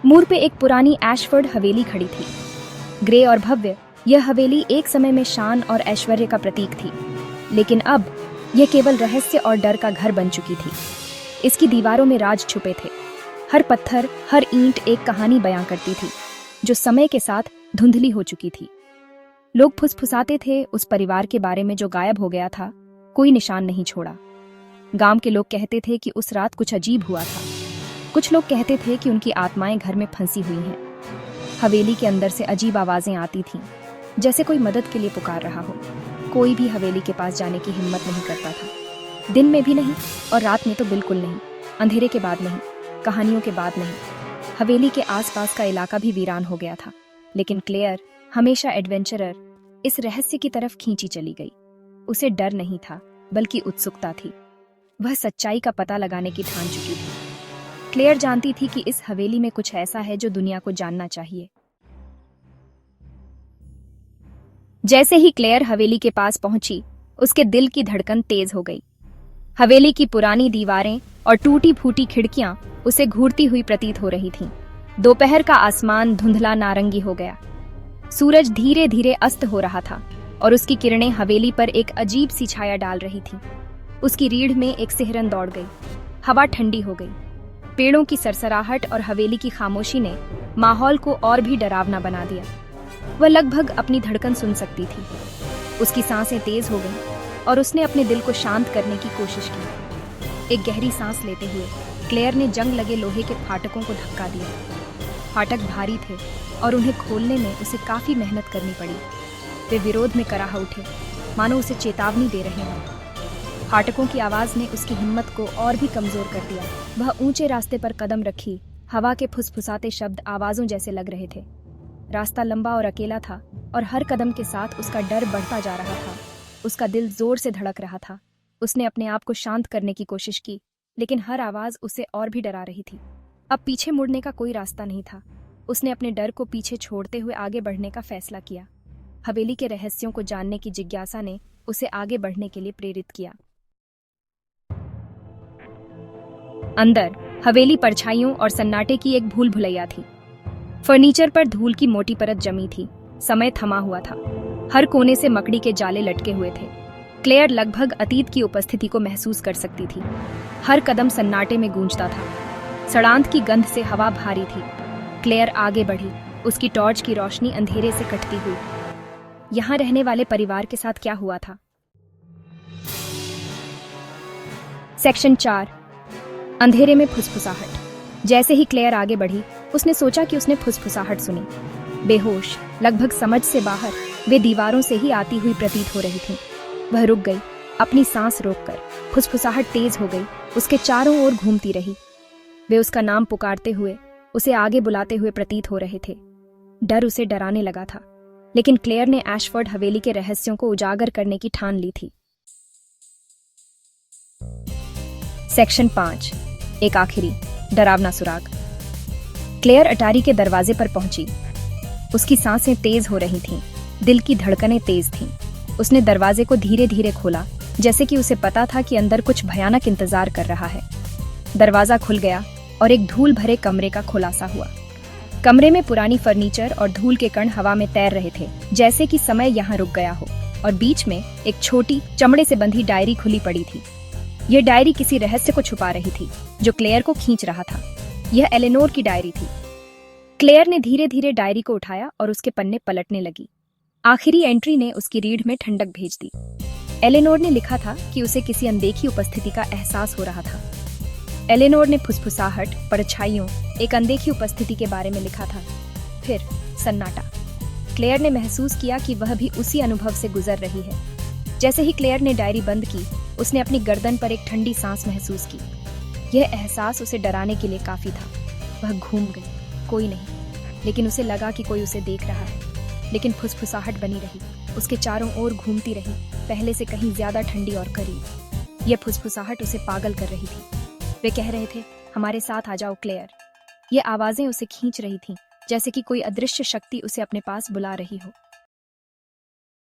मूर पे एक पुरानी एशफोर्ड हवेली खड़ी थी। ग्रे और भव्य, यह हवेली एक समय में शान और ऐश्वर्य का प्रतीक थी, लेकिन अब यह केवल रहस्य और डर का घर बन चुकी थी। इसकी दीवारों में राज छुपे थे। हर पत्थर, हर ईंट एक कहानी बयां करती थी, जो समय के साथ धुंधली हो चुकी थी। लोग फुसफुसाते थे उस परिवार के बारे में जो गायब हो गया था, कोई निशान नहीं छोड़ा। गांव के लोग कहते थे कि उस रात कुछ अजीब हुआ था। कुछ लोग कहते थे कि उनकी आत्माएं घर में फंसी हुई हैं। हवेली के अंदर से अजीब आवाजें आती थीं, जैसे कोई मदद के लिए पुकार रहा हो। कोई भी हवेली के पास जाने की हिम्मत नहीं करता था। दिन में भी नहीं और रात में तो बिल्कुल नहीं। अंधेरे के बाद नहीं, कहानियों के बाद नहीं। हवेली के आसपास का इलाका भी वीरान हो गया था, लेकिन क्लेयर, हमेशा एडवेंचरर, इस रहस्य की तरफ खींची चली गई। उसे डर नहीं था, बल्कि उत्सुकता थी। वह सच्चाई का पता लगाने की ठान चुकी थी। क्लेयर जानती थी कि इस हवेली में कुछ ऐसा है जो दुनिया को जानना चाहिए। जैसे ही क्लेयर हवेली के पास पहुंची, उसके दिल की धड़कन तेज हो गई। हवेली की पुरानी दीवारें और टूटी फूटी खिड़कियां उसे घूरती हुई प्रतीत हो रही थीं। दोपहर का आसमान धुंधला नारंगी हो गया। सूरज धीरे धीरे अस्त हो रहा था और उसकी किरणें हवेली पर एक अजीब सी छाया डाल रही थीं। उसकी रीढ़ में एक सिहरन दौड़ गई। हवा ठंडी हो गई। पेड़ों की सरसराहट और हवेली की खामोशी ने माहौल को और भी डरावना बना दिया। वह लगभग अपनी धड़कन सुन सकती थी। उसकी सांसें तेज हो गईं और उसने अपने दिल को शांत करने की कोशिश की। एक गहरी सांस लेते हुए क्लेयर ने जंग लगे लोहे के फाटकों को धक्का दिया। फाटक भारी थे और उन्हें खोलने में उसे काफी मेहनत करनी पड़ी। वे विरोध में कराह उठे, मानो उसे चेतावनी दे रहे हैं। फाटकों की आवाज ने उसकी हिम्मत को और भी कमजोर कर दिया। वह ऊंचे रास्ते पर कदम रखी। हवा के फुसफुसाते शब्द आवाजों जैसे लग रहे थे। रास्ता लंबा और अकेला था और हर कदम के साथ उसका डर बढ़ता जा रहा था। उसका दिल जोर से धड़क रहा था। उसने अपने आप को शांत करने की कोशिश की, लेकिन हर आवाज उसे और भी डरा रही थी। अब पीछे मुड़ने का कोई रास्ता नहीं था। उसने अपने डर को पीछे छोड़ते हुए आगे बढ़ने का फैसला किया। हवेली के रहस्यों को जानने की जिज्ञासा ने उसे आगे बढ़ने के लिए प्रेरित किया। अंदर हवेली परछाइयों और सन्नाटे की एक भूल भुलैया थी। फर्नीचर पर धूल की मोटी परत जमी थी। समय थमा हुआ था। हर कोने से मकड़ी के जाले लटके हुए थे। क्लेयर लगभग अतीत की उपस्थिति को महसूस कर सकती थी। हर कदम सन्नाटे में गूंजता था। सड़ांत की गंध से हवा भारी थी। क्लेयर आगे बढ़ी, उसकी टॉर्च की रोशनी अंधेरे से कटती हुई। यहाँ रहने वाले परिवार के साथ क्या हुआ था? सेक्शन 4। अंधेरे में फुसफुसाहट। जैसे ही क्लेयर आगे बढ़ी, उसने सोचा कि उसने फुसफुसाहट सुनी। बेहोश, लगभग समझ से बाहर, वे दीवारों से ही आती हुई प्रतीत हो रही थीं। वह रुक गई, अपनी सांस रोककर। फुसफुसाहट तेज हो गई, उसके चारों ओर घूमती रही। वे उसका नाम पुकारते हुए, उसे आगे बुलाते हुए प्रतीत हो रहे थे। डर उसे डराने लगा था, लेकिन क्लेयर ने एशफोर्ड हवेली के रहस्यों को उजागर करने की ठान ली थी। सेक्शन 5। एक आखिरी डरावना सुराग। क्लेयर अटारी के दरवाजे पर पहुंची। उसकी सांसें तेज हो रही थीं, दिल की धड़कनें तेज थीं। उसने दरवाजे को धीरे धीरे खोला, जैसे कि उसे पता था कि अंदर कुछ भयानक इंतजार कर रहा है। दरवाजा खुल गया और एक धूल भरे कमरे का खुलासा हुआ। कमरे में पुरानी फर्नीचर और धूल के कण हवा में तैर रहे थे, जैसे कि समय यहाँ रुक गया हो। और बीच में एक छोटी चमड़े से बंधी डायरी खुली पड़ी थी। यह डायरी किसी रहस्य को छुपा रही थी, जो क्लेयर को खींच रहा था। यह एलेनोर की डायरी थी। क्लेयर ने धीरे धीरे डायरी को उठाया और उसके पन्ने पलटने लगी। आखिरी एंट्री ने उसकी रीढ़ में ठंडक भेज दी। एलेनोर ने लिखा था कि उसे किसी अनदेखी उपस्थिति का एहसास हो रहा था। एलेनोर ने फुसफुसाहट, परछाइयों, एक अनदेखी उपस्थिति के बारे में लिखा था। फिर सन्नाटा। क्लेयर ने महसूस किया कि वह भी उसी अनुभव से गुजर रही है। जैसे ही क्लेयर ने डायरी बंद की, उसने अपनी गर्दन पर एक ठंडी सांस महसूस की। यह एहसास उसे डराने के लिए काफी था। वह घूम गई, कोई नहीं, लेकिन उसे लगा कि कोई उसे देख रहा है। लेकिन फुसफुसाहट बनी रही, उसके चारों ओर घूमती रही, पहले से कहीं ज्यादा ठंडी और करीब। यह फुसफुसाहट उसे पागल कर रही थी। वे कह रहे थे, हमारे साथ आ जाओ क्लेयर। ये आवाजें उसे खींच रही थीं, जैसे कि कोई अदृश्य शक्ति उसे अपने पास बुला रही हो।